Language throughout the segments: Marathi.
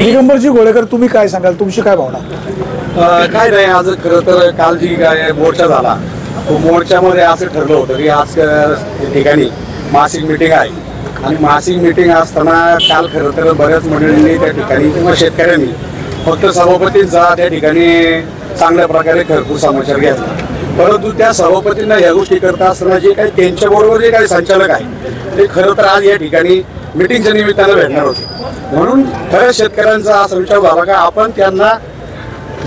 दिगंबरजी घोडेकर, तुम्ही काय सांगाल, तुमची काय भावना? काय नाही, आज खरं तर काल जी काय मोर्चा झाला, तो मोर्चामध्ये असं ठरलं होतं की आज ठिकाणी मासिक मीटिंग आहे आणि मासिक मीटिंग असताना काल खरं तर बऱ्याच मंडळींनी त्या ठिकाणी किंवा शेतकऱ्यांनी फक्त सभापतींचा त्या ठिकाणी चांगल्या प्रकारे खरपूर समाचार घेतला, परंतु त्या सभापतींना या गोष्टी करता असताना जे काही त्यांच्याबरोबर जे काही संचालक आहे ते खरं तर आज या ठिकाणी मीटिंगच्या निमित्तानं भेटणार होते. म्हणून खरं शेतकऱ्यांचा असा विचार झाला का आपण त्यांना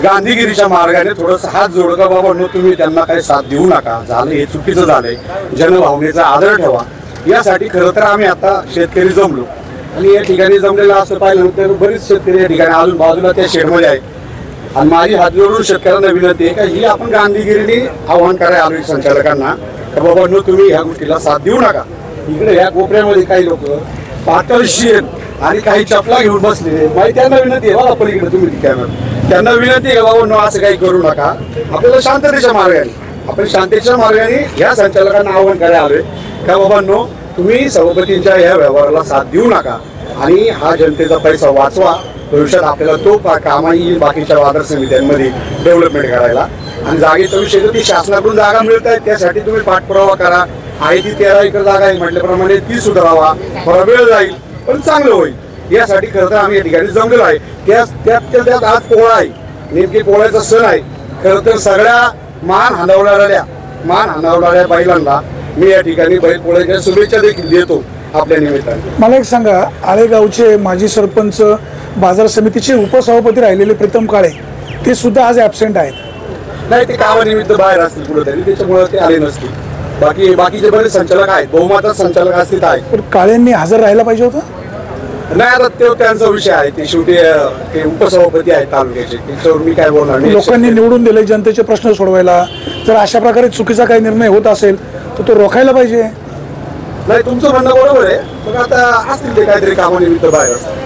गांधीगिरीच्या मार्गाने थोडंसं हात जोड का बाबा नो, तुम्ही त्यांना काही साथ देऊ नका, झालं हे चुकीचं झालंय, जनभावनेचा आदर ठेवा. यासाठी खरं तर आम्ही आता शेतकरी जमलो आणि या ठिकाणी जमलेलं असं पाहिल्यानंतर बरेच शेतकरी या ठिकाणी अजून बाजूला त्या शेडमध्ये आहे आणि माझी हात जोडून शेतकऱ्यांना विनंती आहे का ही आपण गांधीगिरीने आव्हान करायला आलो संचालकांना का बाबा नो, तुम्ही ह्या गोष्टीला साथ देऊ नका. इकडे ह्या कोपऱ्यामध्ये काही लोक पातळ शेण आणि काही चपला घेऊन बसले, माहिती त्यांना विनंती आहे बघा पलीकडे तुम्ही त्यांना विनंती आहे बाबा नो असं काही करू नका. आपल्याला शांततेच्या मार्गाने आपण शांततेच्या मार्गाने ह्या संचालकांना आव्हान करायला आलोय का बाबा नो, तुम्ही सभापतींच्या या व्यवहाराला साथ देऊ नका आणि हा जनतेचा पैसा वाचवा. भविष्यात आपल्याला तो कामा येईल बाकीच्या बाजार समित्यांमध्ये डेव्हलपमेंट करायला. आणि जागेचा विषय तर ती शासनाकडून जागा मिळत आहे, त्यासाठी तुम्ही पाठपुरावा करा. आहे ती 13 एकर जागा आहे म्हटल्याप्रमाणे ती सुधारावा, थोडा वेळ जाईल पण चांगलं होईल. यासाठी खरं तर आम्ही या ठिकाणी जमलेलो आहे. त्यात आज पोळा आहे, नेमके पोळ्याचा सण आहे. खरं तर सगळ्या मान हाणावणाऱ्या बैलांना मी या ठिकाणी बैल पोळ्याच्या शुभेच्छा देखील देतो आपल्या निमित्ताने. मला एक सांगा, आळेगावचे माजी सरपंच, बाजार समितीचे उपसभापती राहिलेले प्रीतम काळे, ते सुद्धा आज ॲब्सेंट आहेत. नाही, ते कामानिमित्त बाहेर असतील कुठेतरी, त्याच्यामुळे ते आले नसतील. बाकीचे बरेच संचालक आहेत, बहुमतात संचालक असतील आहेत. पण काळेंनी हजर राहायला पाहिजे होतं. नाही, आता तो त्यांचा विषय आहे, ते शेवटी ते उपसभापती आहेत तालुक्याचे, त्याच्यावर मी काय बोलणार नाही. लोकांनी निवडून दिले जनतेचे प्रश्न सोडवायला, जर अशा प्रकारे चुकीचा काही निर्णय होत असेल तर तो रोखायला पाहिजे. नाही, तुमचं म्हणणं बरोबर आहे, पण आता असतील ते काहीतरी कामानिमित्त बाहेर असतात.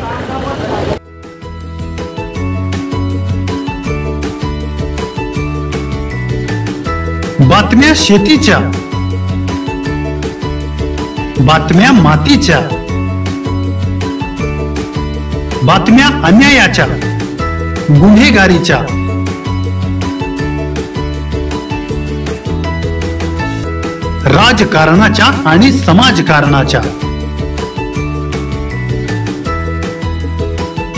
बातम्या शेतीच्या, बातम्या मातीच्या, बातम्या अन्यायाच्या, गुन्हेगारीच्या, राजकारणाच्या आणि समाजकारणाच्या,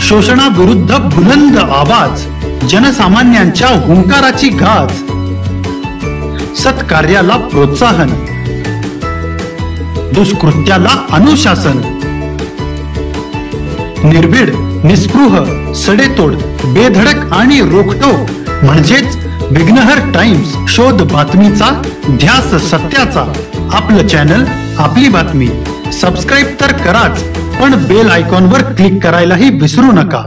शोषणाविरुद्ध बुलंद आवाज, जनसामान्यांच्या हुंकाराची गाज, सत्कार्याला प्रोत्साहन, दुष्कृत्याला अनुशासन, निर्भीड, निस्पृह, सडेतोड, बेधडक आणि रोखटोक म्हणजेच विघ्नहर टाइम्स. शोध बातमीचा, ध्यास सत्याचा. आपलं चॅनल, आपली बातमी. सबस्क्राईब तर कराच, पण बेल आयकॉनवर क्लिक करायलाही विसरू नका.